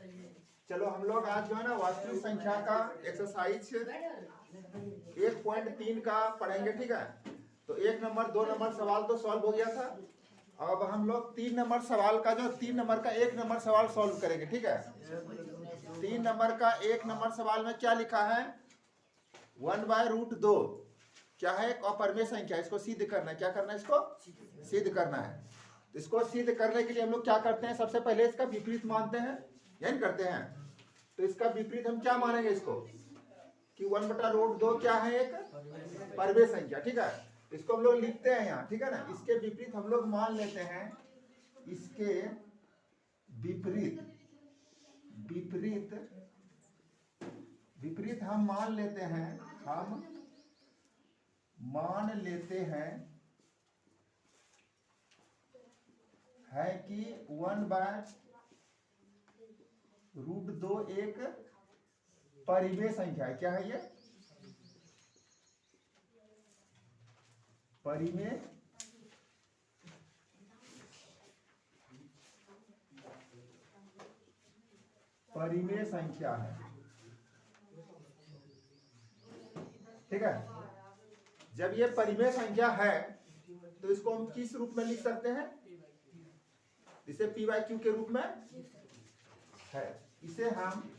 चलो हम लोग आज जो है ना वास्तविक संख्या का एक्सरसाइज 1.3 का पढ़ेंगे, ठीक है। तो 1 नंबर 2 नंबर सवाल तो सॉल्व हो गया था। अब हम लोग 3 नंबर सवाल का जो 3 नंबर का 1 नंबर सवाल सॉल्व करेंगे, ठीक है। 3 नंबर का 1 नंबर सवाल में क्या लिखा है, 1/√2 क्या है, एक अपरिमेय संख्या, इसको सिद्ध करना है। क्या करना है, इसको सिद्ध करना है। तो इसको सिद्ध करने के लिए हम लोग क्या करते हैं, सबसे पहले इसका विपरीत मानते हैं, यही करते हैं। तो इसका विपरीत हम क्या मानेंगे इसको, कि 1/√2 क्या है, एक परिमेय संख्या, ठीक है। इसको हम लोग लिखते हैं यहाँ, ठीक है ना। इसके विपरीत हम लोग मान लेते हैं, इसके विपरीत विपरीत विपरीत हम मान लेते हैं, हम मान लेते हैं है कि 1/√2 एक परिमेय संख्या है। क्या है ये, परिमेय परिमेय संख्या है, ठीक है। जब ये परिमेय संख्या है तो इसको हम किस रूप में लिख सकते हैं, इसे p/q के रूप में है। इसे हम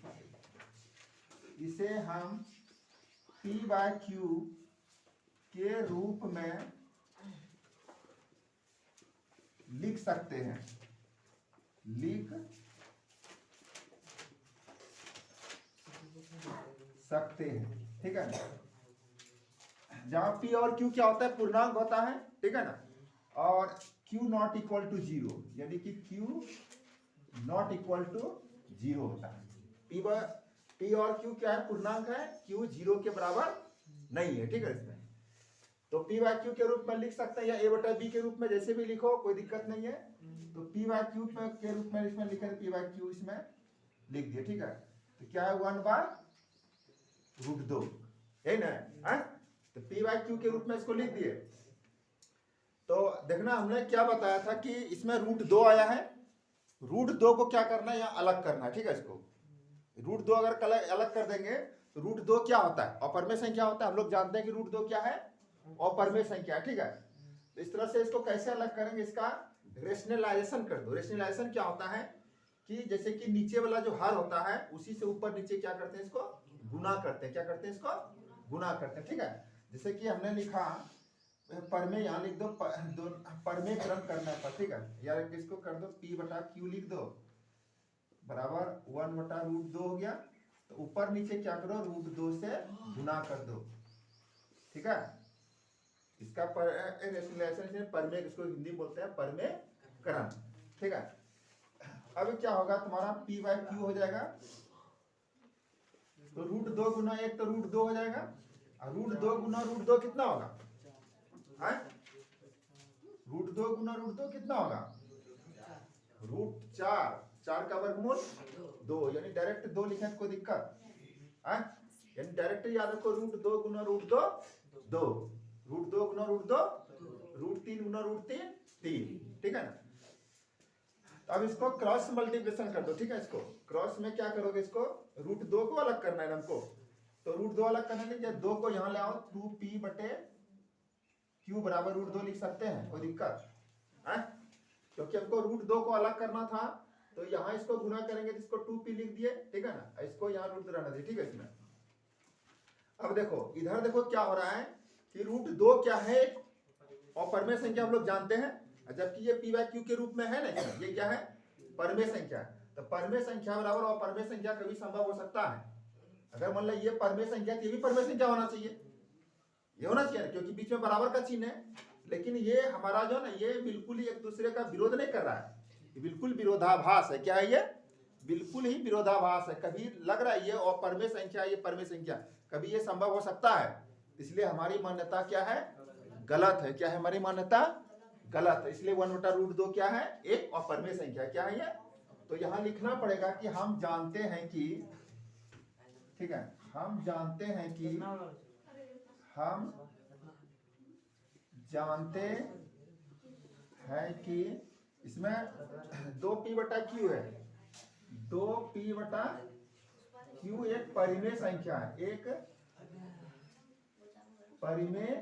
p/q के रूप में लिख सकते हैं, ठीक है। जहां p और q क्या होता है, पूर्णांक होता है, ठीक है ना। और q नॉट इक्वल टू 0, यानी कि q नॉट इक्वल टू 0 होता है। p और q क्या है, पूर्णांक है, q 0 के बराबर नहीं है, ठीक है। इसमें तो p/q के रूप में लिख सकते हैं, या a/b के रूप में, जैसे भी लिखो कोई दिक्कत नहीं है। तो p/q के रूप में इसमें लिखे, p/q इसमें लिख दिए, ठीक है। तो क्या है, 1/√2, है ना। तो p/q के रूप में इसको लिख दिए। तो देखना हमने क्या बताया था कि इसमें √2 आया है। √2 को क्या करना है, यहाँ अलग करना है, ठीक है। इसको √2 अगर अलग कर देंगे तो √2 क्या होता है, अपरिमेय संख्या होता है। हम लोग जानते हैं कि √2 क्या है, अपरिमेय संख्या, ठीक है। तो इस तरह से इसको कैसे अलग करेंगे, इसका रेशनलाइजेशन कर दो। रेशनलाइजेशन क्या होता है कि जैसे कि नीचे वाला जो हर होता है उसी से ऊपर नीचे क्या करते हैं, इसको गुना करते हैं। क्या करते हैं, इसको गुना करते हैं, ठीक है। जैसे कि हमने लिखा परमेय, यहाँ लिख दो, परमेय क्रम करना पर, ठीक है। यार इसको कर दो p/q लिख दो, बराबर 1/√2 हो गया। तो ऊपर नीचे क्या करो, √2 से गुना कर दो, ठीक है। इसका परमेय, इसको हिंदी बोलते हैं परमेय क्रम, ठीक है। अब क्या होगा, तुम्हारा p/q हो जाएगा, तो √2 गुना 1 तो √2 हो जाएगा, और √2 गुना √2 कितना होगा, √2 गुना √2 कितना होगा, √4, 4 का वर्गमूल 2, यानी डायरेक्ट 2 लिखे तो कोई दिक्कत है, यानी डायरेक्ट याद रखो, √2 गुना √2 2, √2 गुना √2 √3 गुना √3 3, ठीक है ना। तो अब इसको क्रॉस मल्टीप्लिकेशन कर दो, ठीक है। इसको क्रॉस में क्या करोगे, इसको √2 को अलग करना है हमको। तो √2 अलग करने के लिए 2 को यहां ले आओ, 2p/q बराबर √2 लिख सकते हैं, कोई दिक्कत है, क्योंकि हमको √2 को अलग करना था। तो यहाँ इसको गुना करेंगे तो इसको 2p लिख दिए, ठीक है ना। इसको यहाँ √2 रहना दिए, ठीक है। इसमें अब देखो, इधर देखो क्या हो रहा है कि √2 क्या है, अपरिमेय संख्या हम लोग जानते हैं, जबकि ये p/q के रूप में है ना, ये क्या है, परिमेय संख्या। तो परिमेय संख्या बराबर अपरिमेय संख्या कभी संभव हो सकता है। अगर मान लो ये परिमेय संख्या, ये भी परिमेय संख्या होना चाहिए, ये होना चाहिए, क्योंकि बीच में बराबर का चिन्ह है। लेकिन ये हमारा जो ना, ये बिल्कुल ही एक दूसरे का विरोध नहीं कर रहा है, ये बिल्कुल विरोधाभास है। क्या है ये, बिल्कुल ही विरोधाभास है। कभी लग रहा है ये अपरिमेय संख्या, ये परिमेय संख्या, कभी ये संभव हो सकता है। इसलिए हमारी मान्यता क्या है, गलत है। क्या है, हमारी मान्यता गलत है। इसलिए 1/√2 क्या है, एक अपरिमेय संख्या। क्या है ये, तो यहां लिखना पड़ेगा कि हम जानते हैं कि, ठीक है, हम जानते हैं कि इसमें 2p/q है, 2p/q एक परिमेय संख्या है, एक परिमेय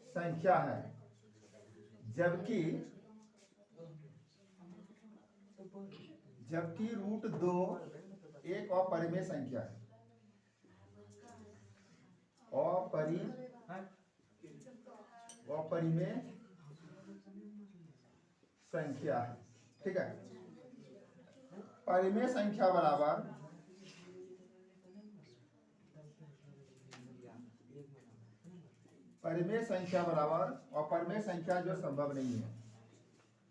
संख्या है, जबकि √2 एक अपरिमेय संख्या है, अपरिमेय संख्या है। ठीक है, परिमेय संख्या बराबर अपरिमेय संख्या जो संभव नहीं है,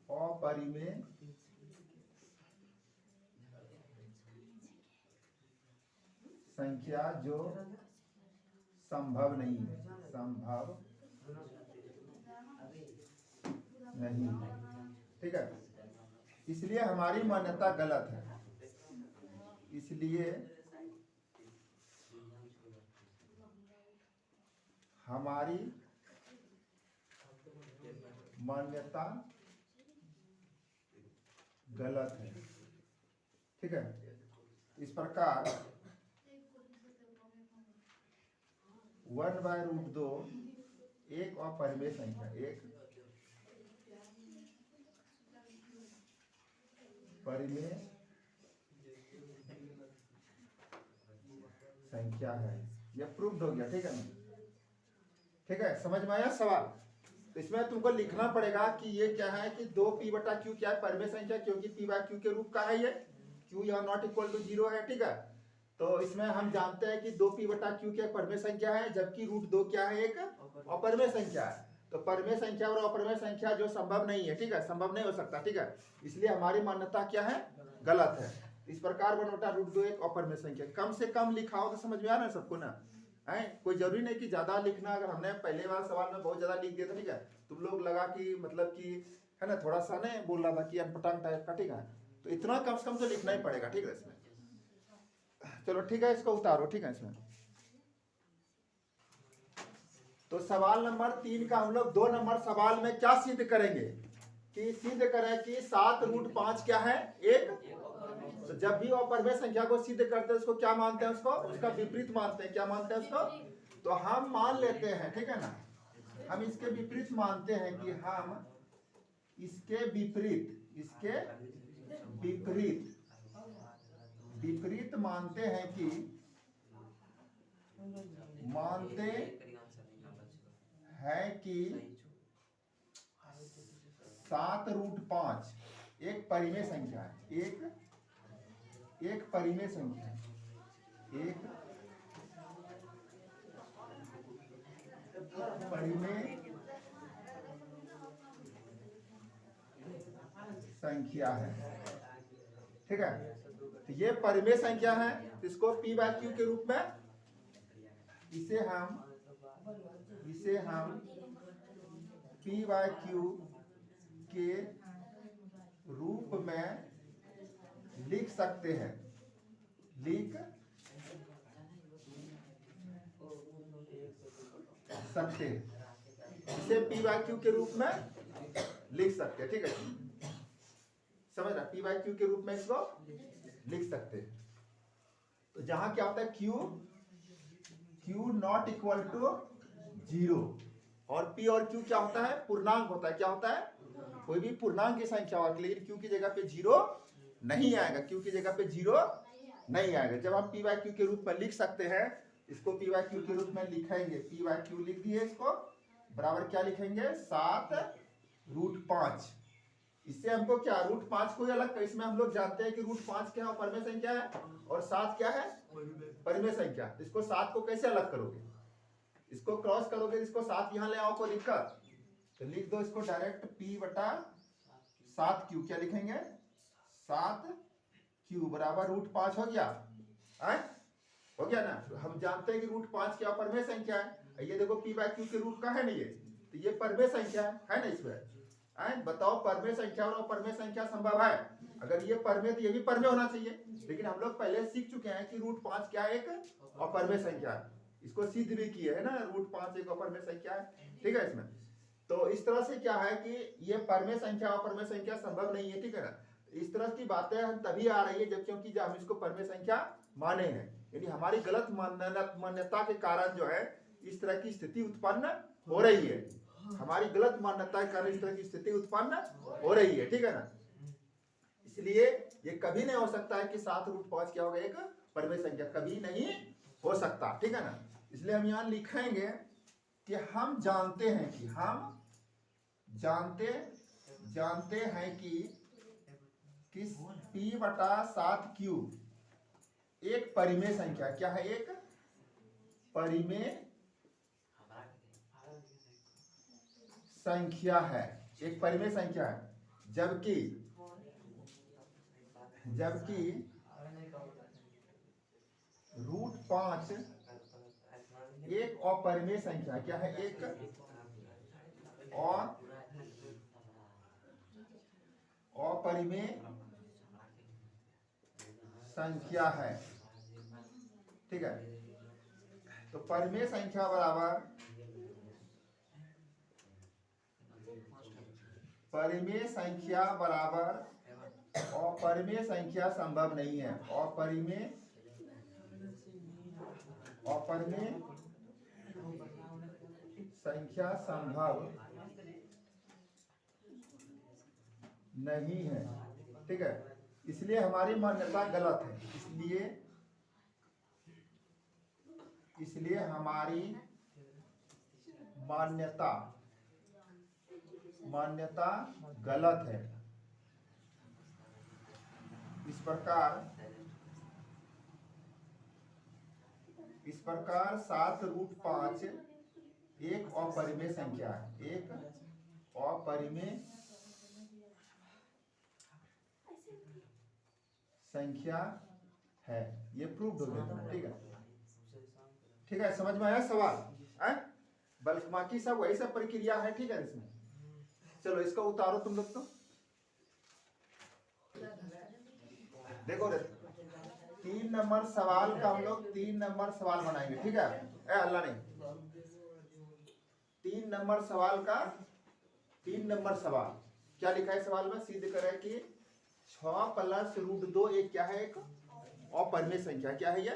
अपरिमेय संख्या जो संभव नहीं है, ठीक है। इसलिए हमारी मान्यता गलत है, इसलिए हमारी मान्यता गलत है। ठीक है, इस प्रकार 1/√2 एक अपरिमेय संख्या, एक परिमेय संख्या है। यह प्रूव्ड हो गया। ठीक है ना, ठीक है, समझ में आया सवाल। तो इसमें तुमको लिखना पड़ेगा कि ये क्या है कि 2p/q क्या है, परिमेय संख्या, क्योंकि p/q के रूप का है ये, q यहाँ नॉट इक्वल टू 0 है। ठीक है, तो इसमें हम जानते हैं कि 2p/q क्या परिमेय संख्या है, जबकि √2 क्या है, एक अपरिमेय संख्या है। तो परिमेय संख्या और अपरिमेय संख्या जो संभव नहीं है, ठीक है, संभव नहीं हो सकता। ठीक है, इसलिए हमारी मान्यता क्या है, गलत है। इस प्रकार 1/√2 एक अपरिमेय संख्या, कम से कम लिखा हो तो समझ में आ रहा है सबको ना है। कोई जरूरी नहीं कि ज्यादा लिखना, अगर हमने पहले वाला सवाल में बहुत ज्यादा लिख दिया था, ठीक है, तुम लोग लगा कि मतलब कि है ना, थोड़ा सा नहीं बोल रहा था कि अनपटांग टाइप का। ठीक है, तो इतना कम से कम तो लिखना ही पड़ेगा। ठीक है, इसमें चलो ठीक है, इसको उतारो। ठीक है, इसमें तो सवाल नंबर 3 का हम लोग 2 नंबर सवाल में क्या सिद्ध करेंगे कि सिद्ध करें कि 7√5 क्या है, एक। तो जब भी अपरिमेय संख्या को सिद्ध करते हैं उसको क्या मानते हैं, उसको उसका विपरीत मानते हैं। क्या मानते हैं उसको, तो हम मान लेते हैं, ठीक है ना, हम इसके विपरीत मानते हैं कि हम इसके विपरीत मानते हैं कि कि 7√5 एक परिमेय संख्या है, एक परिमेय संख्या है, एक परिमेय संख्या है। ठीक है, तो ये परिमेय संख्या है, इसको p/q के रूप में इसे हम p/q के रूप में लिख सकते हैं, इसे p/q के रूप में लिख सकते हैं। ठीक है, समझ रहा, p/q के रूप में इसको लिख सकते हैं। तो जहां क्या होता है, q नॉट इक्वल टू 0, और p और q क्या होता है, पूर्णांक होता है। क्या होता है, कोई भी पूर्णांक की संख्या होगी, लेकिन q की जगह पे 0 नहीं आएगा, q की जगह पे 0 नहीं आएगा। जब हम p/q के रूप में लिख सकते हैं, इसको p/q के रूप में लिखेंगे, p/q लिख दिए, इसको बराबर क्या लिखेंगे, 7√5। इससे हमको क्या, √5 को अलग, इसमें हम लोग जानते हैं कि √5 क्या है, परिमेय संख्या है, और 7 क्या है, परिमेय संख्या। इसको 7 को कैसे अलग करोगे, इसको क्रॉस करोगे, इसको 7 यहाँ ले आओ, कोई दिक्कत, तो लिख दो इसको डायरेक्ट p/7q। क्या लिखेंगे, 7q बराबर √5 हो गया। हो गया ना, तो हम जानते हैं कि √5 क्या परिमेय संख्या है। ये देखो p/q के रूप का है ना, ये तो ये परिमेय संख्या है ना। इसमें बताओ, परिमेय संख्या और अपरिमेय संख्या संभव है। अगर ये परिमेय तो ये भी परिमेय होना चाहिए, लेकिन हम लोग पहले सीख चुके हैं कि √5 क्या है, एक अपरिमेय संख्या है। इसको सिद्ध भी किए है ना, √5 एक अपरिमेय संख्या है। ठीक है, इसमें तो इस तरह से क्या है कि ये परमेय संख्या और परमेय संख्या संभव नहीं है, ठीक है ना। इस तरह की बातें हम तभी आ रही है जब क्योंकि जब हम इसको परमेय संख्या माने हैं, यानी हमारी गलत मान्यता के कारण जो है इस तरह की स्थिति उत्पन्न हो रही है। हमारी गलत मान्यता के कारण इस तरह की स्थिति उत्पन्न हो रही है, ठीक है ना। इसलिए ये कभी नहीं हो सकता है कि 7√5 क्या होगा एक परमेय संख्या, कभी नहीं हो सकता, ठीक है ना। इसलिए हम यहाँ लिखेंगे कि हम जानते हैं कि जानते हैं कि P/7Q एक परिमेय संख्या, क्या है, एक परिमेय संख्या है, एक परिमेय संख्या है। जबकि √5 एक अपरिमेय संख्या, क्या है, एक अपरिमेय संख्या है, ठीक है। तो परिमेय संख्या बराबर अपरिमेय संख्या संभव नहीं है। अपरिमेय संख्या संभव नहीं है, ठीक है। इसलिए हमारी मान्यता गलत है। इसलिए हमारी मान्यता गलत है। इस प्रकार 7√5 एक अपरिमेय संख्या है, एक अपरिमेय संख्या है। ये प्रूव हो गया, ठीक है, ठीक है। समझ में आया सवाल है? बल्कि बाकी सब वही सब प्रक्रिया है, ठीक है। इसमें चलो इसको उतारो तुम लोग। तो देखो 3 नंबर सवाल का हम लोग 3 नंबर सवाल बनाएंगे, ठीक है। अल्लाह नहीं, 3 नंबर सवाल का 3 नंबर सवाल क्या लिखा है सवाल में, सिद्ध करें कि 6+√2 एक क्या है, एक अपरिमेय संख्या, क्या है ये।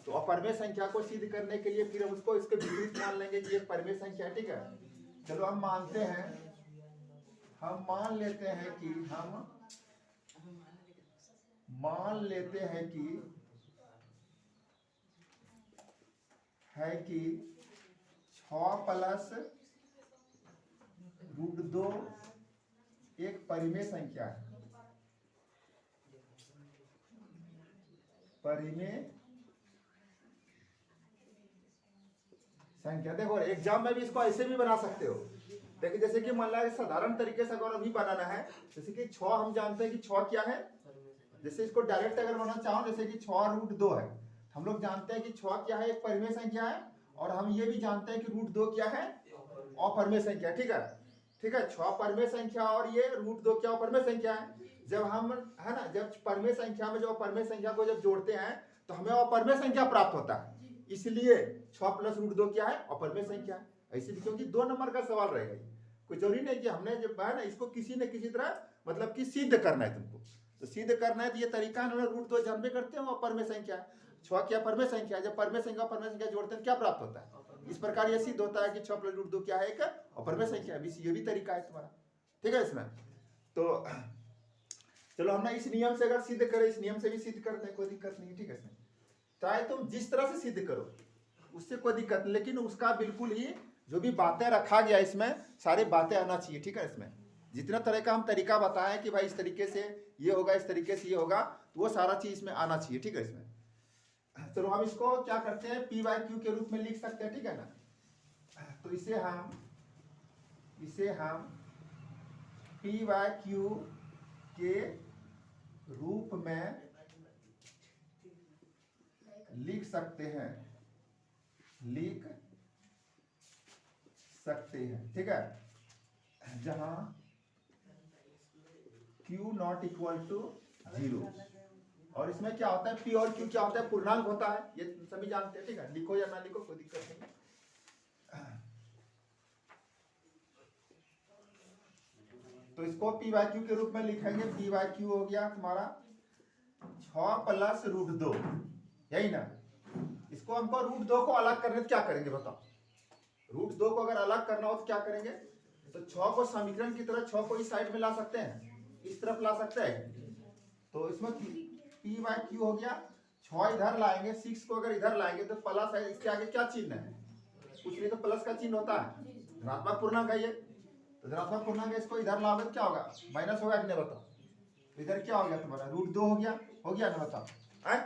तो अपरिमेय संख्या को सिद्ध करने के लिए फिर हम उसको इसके विपरीत मान लेंगे कि ये परिमेय संख्या है, ठीक है। चलो हम मान लेते हैं कि 6+√2 एक परिमेय संख्या है, परिमेय संख्या। देखो एग्जाम में भी इसको ऐसे भी बना सकते हो। देखिए जैसे कि मान लो साधारण तरीके से अगर अभी बनाना है, जैसे कि 6 हम जानते हैं कि 6 क्या है। जैसे इसको डायरेक्ट अगर बनाना चाहो, जैसे कि 6√2 है, हम लोग जानते हैं कि 6 क्या है, एक परिमेय संख्या है। और हम ये भी जानते हैं कि √2 क्या है, अपरिमेय संख्या, ठीक है, ठीक है। 6 परिमेय संख्या और ये √2 क्या अपरिमेय संख्या है। जब हम है ना, जब परिमेय संख्या में जो अपरिमेय संख्या को जब जोड़ते हैं तो हमें अपरिमेय संख्या प्राप्त होता है। इसलिए 6+√2 क्या है, अपरिमेय संख्या है। इसलिए क्योंकि 2 नंबर का सवाल रहेगा, कोई जरूरी नहीं कि हमने जब है ना इसको किसी न किसी तरह मतलब कि सिद्ध करना है तुमको। तो सिद्ध करना है तो ये तरीका है, √2 जानबे करते हो अपरिमेय संख्या, 6 क्या परिमेय संख्या। जब परिमेय संख्या परमेय संख्या जोड़ते हैं क्या प्राप्त होता है। इस प्रकार ये सिद्ध होता है कि 6+√2 क्या है, एक अपरिमेय संख्या। ये भी तरीका है तुम्हारा, ठीक है। इसमें तो चलो हमने इस नियम से अगर सिद्ध करें, इस नियम से भी सिद्ध करते हैं, कोई दिक्कत नहीं, ठीक है। इसमें चाहे तुम जिस तरह से सिद्ध करो उससे कोई दिक्कत नहीं, लेकिन उसका बिल्कुल ही जो भी बातें रखा गया इसमें सारी बातें आना चाहिए, ठीक है। इसमें जितना तरह का हम तरीका बताएं कि भाई इस तरीके से ये होगा, इस तरीके से ये होगा, तो वो सारा चीज इसमें आना चाहिए, ठीक है। इसमें चलो हम इसको क्या करते हैं, P/Q के रूप में लिख सकते हैं, ठीक है ना। तो इसे हम P/Q के रूप में लिख सकते हैं, ठीक है। जहां Q ≠ 0। और इसमें क्या होता है, P और Q क्या होता है, पूर्णांक होता है, ये सभी जानते हैं, ठीक है। लिखो या ना लिखो कोई दिक्कत नहीं है। तो इसको पी बाई क्यू के रूप में लिखेंगे। पी बाई क्यू हो गया तुम्हारा 6 प्लस रूट 2, यही ना। इसको हमको रूट 2 को अलग करने तो क्या करेंगे बताओ। रूट 2 को अगर अलग करना हो तो क्या करेंगे, तो 6 को समीकरण की तरह 6 को इस साइड में ला सकते हैं, इस तरफ ला सकते हैं। तो इसमें पी बाई क्यू हो गया, 6 इधर लाएंगे, 6 को अगर इधर लाएंगे तो प्लस है, इसके आगे क्या चिन्ह है, कुछ नहीं तो प्लस का चिन्ह होता है, धनात्मक पूर्णांक है ये। तो धनात्मक पूर्णांक है, इसको इधर लाओगे तो क्या होगा, माइनस होगा कि नहीं बताओ। तो इधर क्या हो गया तुम्हारा रूट 2 हो गया ना बताओ है।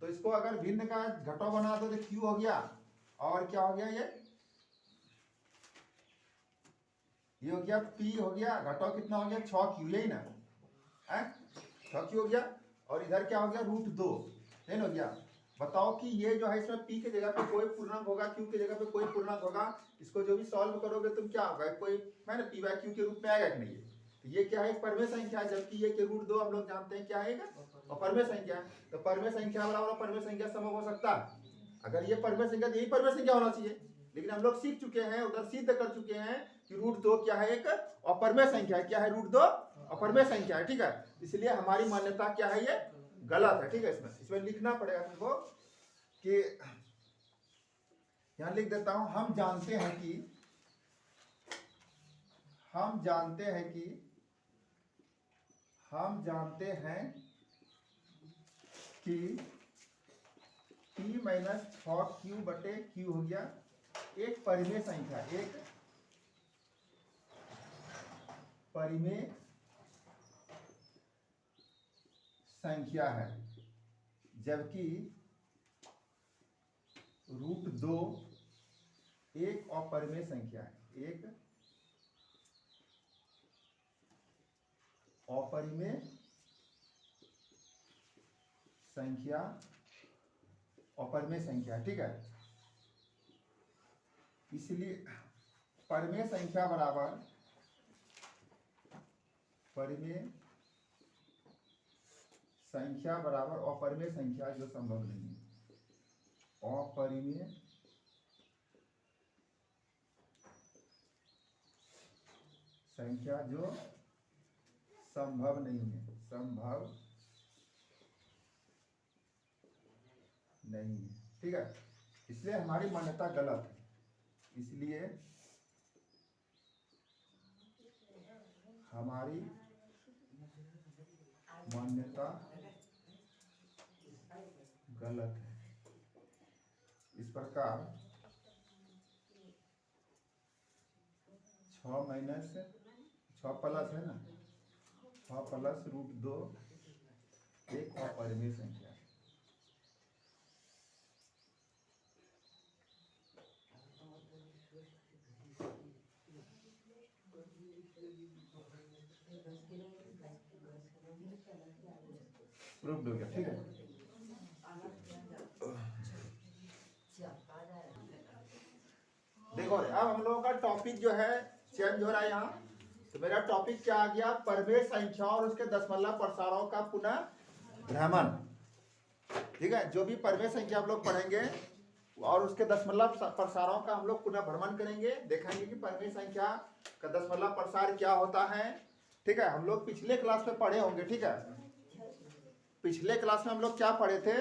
तो इसको अगर भिन्न का घटो बना दो तो क्यू हो गया, और क्या हो गया ये हो गया पी हो गया, घटो कितना हो गया 6 क्यू, यही ना है, 6 क्यू हो गया। और इधर क्या हो गया रूट 2 हो गया। बताओ कि ये जो है इसमें p के जगह पे कोई पूर्णांक होगा, q के जगह पे कोई पूर्णांक होगा, इसको जो भी सॉल्व करोगे तुम क्या होगा, कोई मैं ना p बाई क्यू के रूप में आएगा कि नहीं। तो ये क्या है, एक परमेय संख्या है, जबकि ये के रूट 2 हम लोग जानते हैं क्या है और परमेय संख्या है। तो परमेय संख्या बराबर परमेय संख्या समूह हो सकता है। अगर ये परमेय संख्या तो यही परमेय संख्या होना चाहिए, लेकिन हम लोग सीख चुके हैं, उधर सिद्ध कर चुके हैं कि रूट 2 क्या है, एक अपरमेय संख्या है। क्या है रूट 2 अपरमेय संख्या है, ठीक है। इसलिए हमारी मान्यता क्या है, ये गलत है, ठीक है। इसमें लिखना पड़ेगा तुमको कि यहां लिख देता हूं, हम जानते हैं कि p माइनस 6 क्यू बटे क्यू हो गया एक परिमेय संख्या, एक परिमेय संख्या है, जबकि रूट 2 एक अपरिमेय संख्या है, एक अपरिमेय संख्या, अपरिमेय संख्या, ठीक है। इसलिए परिमेय संख्या बराबर परिमेय संख्या बराबर अपरिमेय संख्या जो संभव नहीं है, अपरिमेय संख्या जो संभव नहीं है, संभव नहीं है, ठीक है। इसलिए हमारी मान्यता गलत है, इसलिए हमारी मान्यता गलत है। इस प्रकार 6 माइनस 6 प्लस है ना, 6 प्लस रूट 2 एक अपरिमेय संख्या है। प्रूफ हो गया, ठीक है। देखो अब हम लोगों का टॉपिक जो है चेंज हो रहा है यहाँ। तो मेरा टॉपिक क्या आ गया, परमेय संख्या और उसके दशमलव प्रसारों का पुनः भ्रमण, ठीक है। जो भी परमेय संख्या हम लोग पढ़ेंगे और उसके दशमलव प्रसारों का हम लोग पुनः भ्रमण करेंगे, देखेंगे कि परमेय संख्या का दशमलव प्रसार क्या होता है, ठीक है। हम लोग पिछले क्लास में पढ़े होंगे, ठीक है। पिछले क्लास में हम लोग क्या पढ़े थे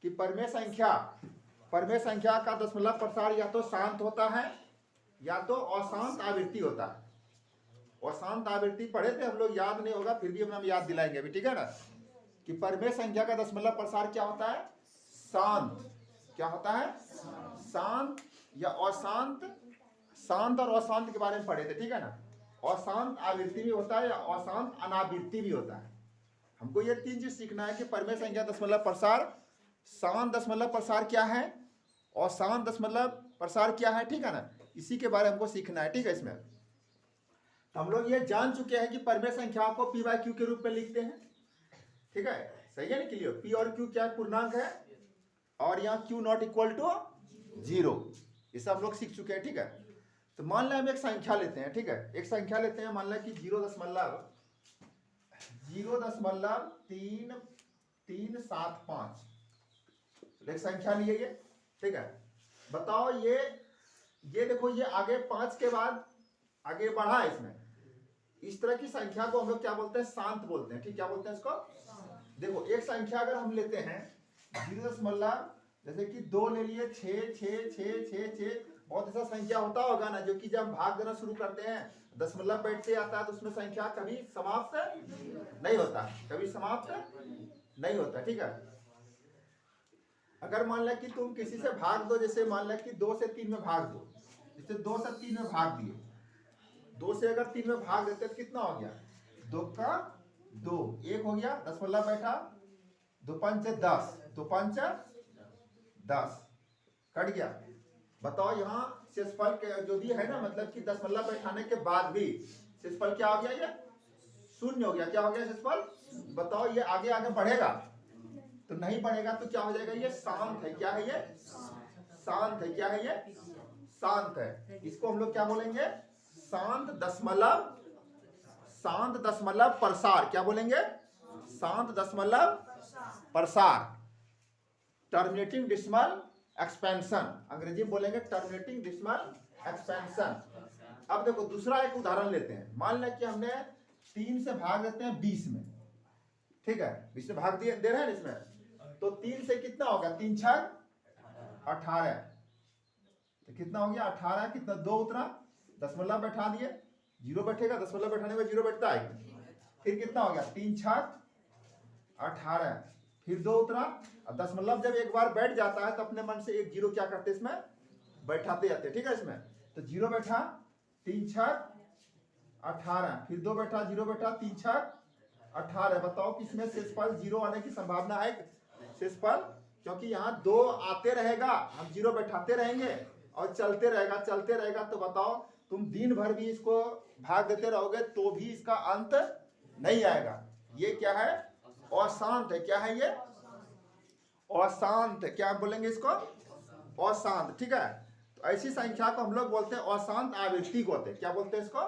कि परमेय संख्या का दशमलव प्रसार या तो शांत होता है या तो अशांत आवृत्ति होता है। अशांत आवृत्ति पढ़े थे हम लोग, याद नहीं होगा फिर भी हम याद दिलाएंगे अभी, ठीक है ना। कि परमेय संख्या का दशमलव प्रसार क्या होता है, शांत, क्या होता है, शांत या अशांत। शांत और अशांत के बारे में पढ़े थे, ठीक है ना। अशांत आवृत्ति भी होता है या अशांत अनावृत्ति भी होता है। हमको ये 3 चीज सीखना है कि परमेय संख्या दशमलव प्रसार, शांत दशमलव प्रसार क्या है, अशांत दशमलव प्रसार क्या है, ठीक है ना। इसी के बारे में हमको सीखना है, ठीक है। इसमें तो हम लोग ये जान चुके हैं कि परमेय संख्याओं को p बाई क्यू के रूप में लिखते हैं, ठीक है। सही है ना, क्लियर। p और q क्या पूर्णांक है और यहाँ q नॉट इक्वल टू 0, ये सब हम लोग सीख चुके हैं, ठीक है। तो मान लें हम एक संख्या लेते हैं, ठीक है। एक संख्या लेते हैं, मान लें कि 0.3375, एक संख्या लिए ये, ठीक है। बताओ ये देखो, ये आगे 5 के बाद आगे बढ़ा है इसमें, इस तरह की संख्या को हम लोग क्या बोलते हैं, शांत बोलते हैं। ठीक, क्या बोलते हैं इसको? देखो एक संख्या अगर हम लेते हैं 0 जैसे कि 2 ले लिए, 6 6 6 6 6, बहुत ऐसा संख्या होता होगा ना जो कि जब भाग देना शुरू करते हैं दशमलव बैठते आता है तो उसमें संख्या कभी समाप्त नहीं होता, कभी समाप्त नहीं होता। ठीक है, अगर मान लिया कि तुम किसी से भाग दो, जैसे मान लिया कि 2 से 3 में भाग दो, जैसे 2 से 3 में भाग दिए, 2 से अगर 3 में भाग देते तो कितना हो गया, 2 का 2, 1 हो गया, दशमलव बैठा, 2 पंच 10, 2 पंच 10, कट गया। बताओ यहाँ शेषफल के जो भी है ना, मतलब कि दशमलव बैठाने के बाद भी शेषफल क्या हो गया, ये शून्य हो गया। क्या हो गया शेषफल? बताओ ये आगे आगे बढ़ेगा तो नहीं बढ़ेगा, तो क्या हो जाएगा, ये शांत है। क्या है ये? शांत है। क्या है ये? शांत है। इसको हम लोग क्या बोलेंगे, शांत दशमलव प्रसार। क्या बोलेंगे? शांत दशमलव प्रसार, टर्मिनेटिंग डेसिमल एक्सपेंशन, अंग्रेजी में बोलेंगे टर्मिनेटिंग डेसिमल एक्सपेंशन। अब देखो दूसरा एक उदाहरण लेते हैं। मान लें कि हमने 3 से भाग देते हैं 20 में, ठीक है, 20 से भाग दे रहे हैं इसमें, तो 3 से कितना होगा, 3 6 18, तो कितना हो गया 18, कितना 2 उतरा, दशमलव बैठा दिए, 0 बैठेगा, दशमलव बैठाने में 0 बैठता है, फिर कितना हो गया 3 6 18, फिर 2 उतरा। अब दशमलव जब एक बार बैठ जाता है तो अपने मन से एक 0 क्या करते इसमें बैठाते जाते। ठीक है, इसमें तो 0 बैठा, 3 6 18, फिर 2 बैठा, 0 बैठा, 3 6 18। बताओ कि इसमें शेषफल 0 आने की संभावना है? शेषफल, क्योंकि यहाँ 2 आते रहेगा, हम 0 बैठाते रहेंगे और चलते रहेगा, तो बताओ तुम दिन भर भी इसको भाग देते रहोगे तो भी इसका अंत नहीं आएगा। ये क्या है? अशांत है। क्या है ये? अशांत। क्या बोलेंगे इसको? अशांत। ठीक है, तो ऐसी संख्या को हम लोग बोलते हैं अशांत आवृत्ति को होते हैं। क्या बोलते हैं इसको?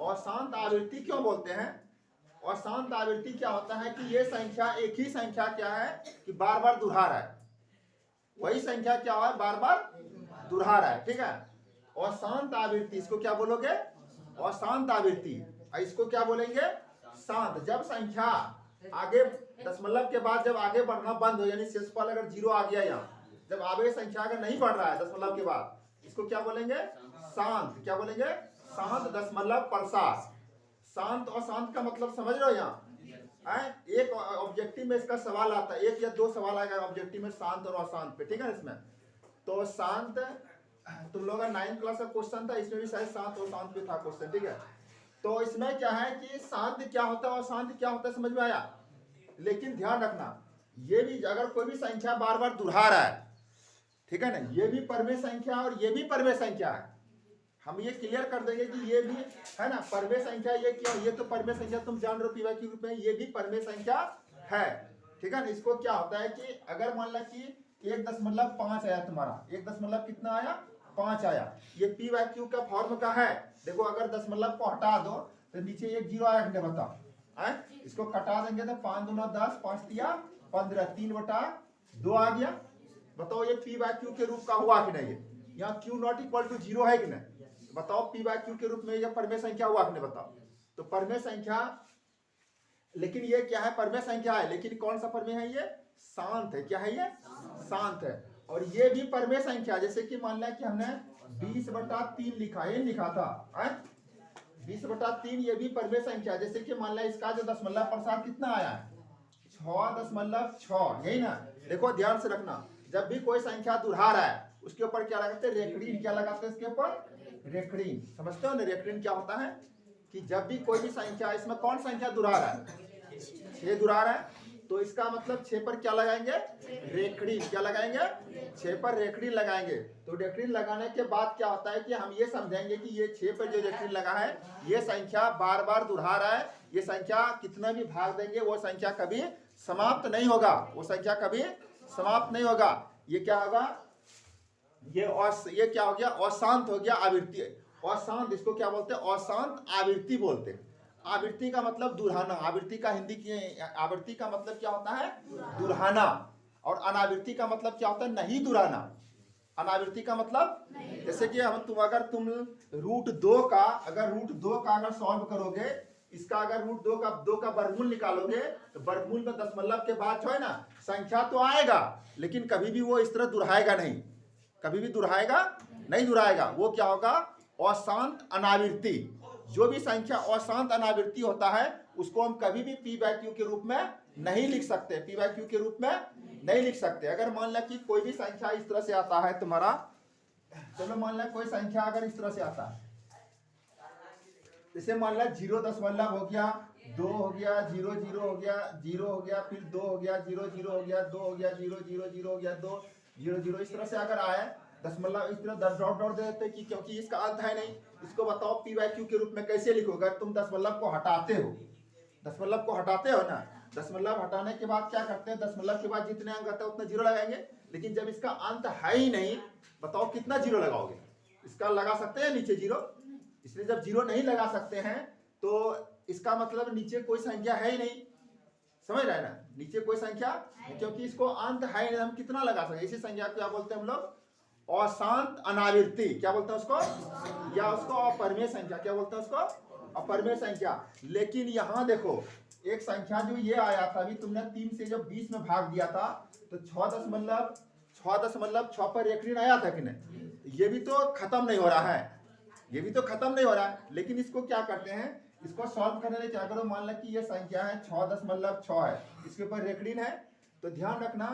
अशांत आवृत्ति। क्यों बोलते हैं? अशांत आवृत्ति क्या होता है कि ये संख्या, एक ही संख्या क्या है कि बार बार दोहरा रहा है, वही संख्या क्या है, बार बार दोहरा रहा है। ठीक है, अशांत आवृत्ति, इसको क्या बोलोगे? अशांत आवृत्ति। इसको क्या बोलेंगे? शांत। जब संख्या आगे दशमलव के बाद जब आगे बढ़ना बंद हो, यानी शेषफल अगर 0 आ गया, यहाँ जब आगे संख्या अगर नहीं बढ़ रहा है दशमलव के बाद, इसको क्या बोलेंगे? शांत। क्या बोलेंगे? शांत दशमलव प्रसार। शांत और शांत का मतलब समझ रहे हो? यहाँ एक ऑब्जेक्टिव में इसका सवाल आता है, 1 या 2 सवाल आएगा ऑब्जेक्टिव में शांत और अशांत पे। ठीक है, इसमें तो शांत, तुम लोग का 9th क्लास का क्वेश्चन था, इसमें भी शायद शांत और शांत पे था क्वेश्चन। ठीक है, तो इसमें क्या है कि शांत क्या होता है और शांत क्या होता है, समझ में आया? लेकिन ध्यान रखना, ये भी अगर कोई भी संख्या बार बार दोहरा रहा है, ठीक है ना, ये भी परमेय संख्या और ये भी परमेय संख्या है, हम ये क्लियर कर देंगे कि ये भी है ना परमेय संख्या। ये क्यों? ये तो परमेय संख्या तुम जान रहे हो पीवाई के रूप में, ये भी परमेय संख्या है। ठीक है ना, इसको क्या होता है कि अगर मान ला कि 1.5 आया तुम्हारा, 1 कितना आया, 5 आया, ये पी वाई क्यू का फॉर्म का है। देखो अगर दशमलव को हटा दो तो नीचे एक 0 आया, बताओ इसको कटा देंगे तो 5 दूना 10, 5 तिया 15, 3/2 आ गया। बताओ ये पी वाई क्यू के रूप का हुआ कि नहीं? यहाँ क्यू नॉट इक्वल टू 0 है कि नहीं? बताओ पी वाई क्यू के रूप में यह परमेय संख्या हुआ कि नहीं? बताओ। तो परमेय संख्या, लेकिन ये क्या है? परमेय संख्या है, लेकिन कौन सा परमेय है? ये शांत है। क्या है? ये शांत है। और ये भी परमेय संख्या, जैसे कि मान लिया कि हमने 20/3 लिखा, ये लिखा था 20/3, ये भी परमेय संख्या। जैसे कि मान लिया इसका जो दशमलव प्रसार कितना आया है, 6.6, यही ना? देखो ध्यान से रखना, जब भी कोई संख्या दोहरा रहा है उसके ऊपर क्या लगाते हैं? रेखड़ीन। क्या लगाते हैं इसके ऊपर? रेखड़ीन। समझते हो ना रेखड़ीन क्या होता है? कि जब भी कोई भी संख्या, इसमें कौन संख्या दोहरा रहा है? 6 दोहरा रहा है, तो इसका मतलब 6 पर क्या लगाएंगे? रेखड़ी। क्या लगाएंगे? 6 पर रेखड़ी लगाएंगे। तो रेखड़ी लगाने के बाद क्या होता है कि हम ये समझेंगे कि ये 6 पर जो रेखड़ी लगा है, ये संख्या बार बार दोहरा रहा है, ये संख्या कितना भी भाग देंगे वो संख्या कभी समाप्त नहीं होगा, वो संख्या कभी समाप्त नहीं होगा। ये क्या होगा? ये क्या हो गया? अशांत हो गया आवृत्ति। अशांत, इसको क्या बोलते हैं? अशांत आवृत्ति बोलते हैं। आवृत्ति का मतलब दुल्हाना। आवृत्ति का हिंदी की आवृत्ति का मतलब क्या होता है? दुल्हाना। और अनावृत्ति का मतलब क्या होता है? नहीं दुराना। अनावृत्ति का मतलब, जैसे कि हम अगर तुम रूट 2 का अगर सॉल्व करोगे इसका अगर रूट दो का वर्गमूल निकालोगे तो वर्गमूल में दशमलव के बाद जो है ना संख्या तो आएगा, लेकिन कभी भी वो इस तरह दुहराएगा नहीं, कभी भी दुहराएगा नहीं, दुहराएगा। वो क्या होगा, अशांत अनावृत्ति। जो भी संख्या अशांत अनावृत्ति होता है उसको हम कभी भी p/q के रूप में नहीं लिख सकते, p/q के रूप में नहीं लिख सकते। अगर मान लिया कि कोई भी संख्या इस तरह से आता है तुम्हारा, चलो मान लिया कोई संख्या अगर इस तरह से आता है, जैसे मान लिया 0 हो गया, 2 हो गया, 0 0 हो गया, 0 हो गया, फिर 2 हो गया, 0 0 हो गया, 2 हो गया, 0 0 0 हो गया, 2 0 0, इस तरह से अगर आए दशमलव इस तरह डॉट डॉट दे देते कि क्योंकि इसका अंत है नहीं। इसको बताओ p/q के रूप में कैसे लिखोगे। तुम दशमलव को हटाते हो, दशमलव को हटाते हो ना, दशमलव हटाने के बाद क्या करते हैं, दशमलव के बाद जितने अंक आते हैं उतने जीरो लगाएंगे, लेकिन जब इसका अंत है ही नहीं, बताओ कितना जीरो लगाओगे। इसका लगा सकते हैं नीचे जीरो, इसलिए जब जीरो नहीं लगा सकते हैं तो इसका मतलब नीचे कोई संख्या है ही नहीं, समझ रहे हैं ना, नीचे कोई संख्या, क्योंकि इसको अंत है ही नहीं, हम कितना लगा सकते। इसी संख्या को क्या बोलते हैं हम लोग, अशांत अनावृत्ति, क्या बोलते हैं उसको, या उसको अपरिमेय संख्या, क्या बोलते हैं उसको, अपरिमेय संख्या। लेकिन यहाँ देखो एक संख्या जो ये आया था अभी, तुमने 3 से जब 20 में भाग दिया था तो 6.6 पर एक ऋण आया था कि नहीं, ये भी तो खत्म नहीं हो रहा है, ये भी तो खत्म नहीं हो रहा है। लेकिन इसको क्या करते हैं, इसको सॉल्व करने के क्या करो, मान लो कि ये संख्या है 6.6 है, इसके ऊपर रेखड़ीन है, तो ध्यान रखना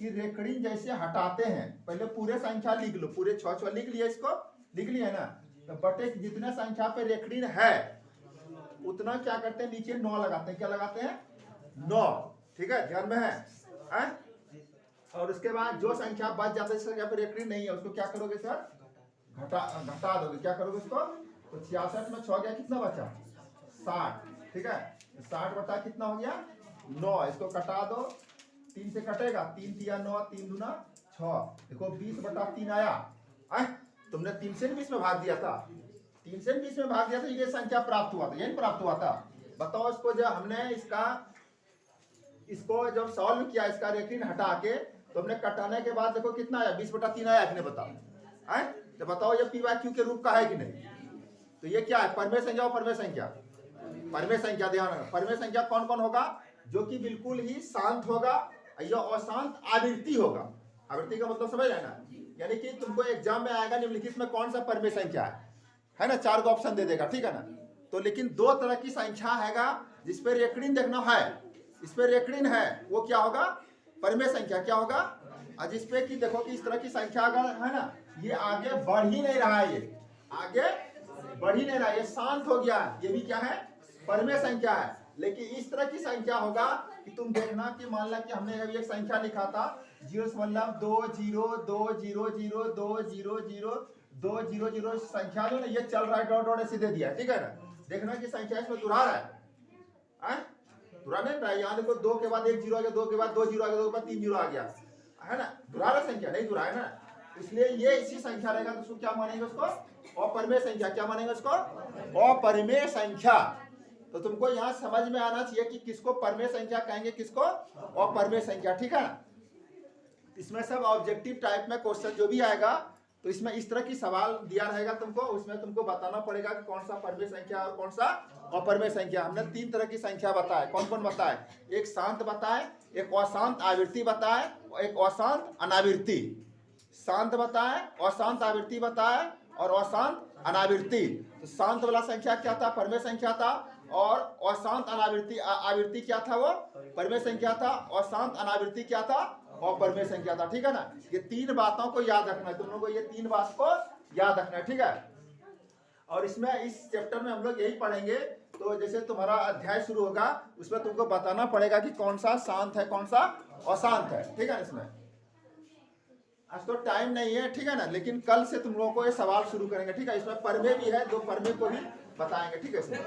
कि रेखड़ीन जैसे हटाते हैं, पहले पूरे संख्या लिख लो, पूरे 6 लिख लिया, इसको लिख लिया ना, तो बटे जितने संख्या पे रेखड़ीन है उतना क्या करते हैं, नीचे 9 लगाते हैं, क्या लगाते हैं, 9, ठीक है, ध्यान में है? और उसके बाद जो संख्या बच जाता है, संख्या पे रेखड़ीन नहीं है, उसको क्या करोगे सर, घटा दोगे, क्या करोगे उसको, तो 66 में 6 गया, कितना बचा, 60, ठीक है, 60 बटा कितना हो गया, 9, इसको कटा दो, 3 से कटेगा, 3 तिया 9, 3 दूना 6, देखो 20/3 आया, तुमने 3 से 20 में भाग दिया था, 3 से 20 में भाग दिया था, ये संख्या प्राप्त हुआ था, यही प्राप्त हुआ था। बताओ इसको जब हमने इसको जब सॉल्व किया, इसका रेखड़ीन हटा के, तो हमने कटाने के बाद देखो कितना आया, 20/3 आया कि नहीं, बताओ, तो बताओ ये p/q के रूप का है कि नहीं। तो ये क्या है, परमेय संख्या और परमेय संख्या, परमेय संख्या, ध्यान रखना, परमेय संख्या कौन कौन होगा, जो कि बिल्कुल ही शांत होगा, या अशांत आवृत्ति होगा। आवृत्ति का मतलब समझ रहे ना, यानी कि तुमको एग्जाम में आएगा निम्नलिखित में कौन सा परमेय संख्या है ना, 4 को ऑप्शन दे देगा, ठीक है ना। तो लेकिन 2 तरह की संख्या हैगा जिस पे रेखड़ीन देखना है, इस पे रेखड़ीन है, वो क्या होगा, परमेय संख्या, क्या होगा, और जिस पे कि देखो कि इस तरह की संख्या अगर है ना, ये आगे बढ़ ही नहीं रहा है, ये आगे बढ़ ही नहीं रहा, ये शांत हो गया, ये भी क्या है, परमेय संख्या है। लेकिन इस तरह की संख्या होगा कि तुम देखना कि मान ला कि हमने अभी एक संख्या लिखा था 0.2 संख्या जो ना ये चल रहा है, डॉट डॉट ऐसे दे दिया, ठीक है ना। देखना कि संख्या इसमें दुहरा रहा है, दुहरा नहीं रहा है, यहाँ देखो 2 के बाद 1 0 आ गया, 2 के बाद 2 0 आ गया, 2 के बाद 3 0 आ गया, है ना, दुहरा रहा संख्या नहीं, दुहरा है ना, इसलिए ये इसी संख्या रहेगा, तो उसको क्या मानेंगे, उसको अपरिमेय संख्या, क्या मानेंगे उसको, अपरिमेय संख्या। तो तुमको यहाँ समझ में आना चाहिए कि किसको परमेय संख्या कहेंगे, किसको अपरिमेय संख्या, ठीक है ना। इसमें सब ऑब्जेक्टिव टाइप में क्वेश्चन जो भी आएगा, तो इसमें इस तरह की सवाल दिया रहेगा तुमको, उसमें तुमको बताना पड़ेगा कि कौन सा परमेय संख्या और कौन सा अपरिमेय संख्या। हमने 3 तरह की संख्या बताए, कौन कौन बताए, एक शांत बताए, एक अशांत आवृत्ति बताए, एक अशांत अनावृत्ति, शांत बताए, अशांत आवृत्ति बताए और अशांत अनावृत्ति। तो शांत वाला संख्या क्या था, परमेय संख्या था, और अशांत आवृत्ति क्या था, वो परमेय संख्या था, अशांत अनावृत्ति क्या था, और परमेय संख्या था, ठीक है ना। ये 3 बातों को याद रखना है तुम लोगों को, ये 3 बात को याद रखना है, ठीक है। और इसमें इस चैप्टर में हम लोग यही पढ़ेंगे, तो जैसे तुम्हारा अध्याय शुरू होगा उसमें तुमको बताना पड़ेगा कि कौन सा शांत है, कौन सा अशांत है, ठीक है। इसमें आज तो टाइम नहीं है, ठीक है ना, लेकिन कल से तुम लोगों को ये सवाल शुरू करेंगे, ठीक है। इसमें परमेय भी है, 2 परमेय को भी बताएंगे, ठीक है। इसमें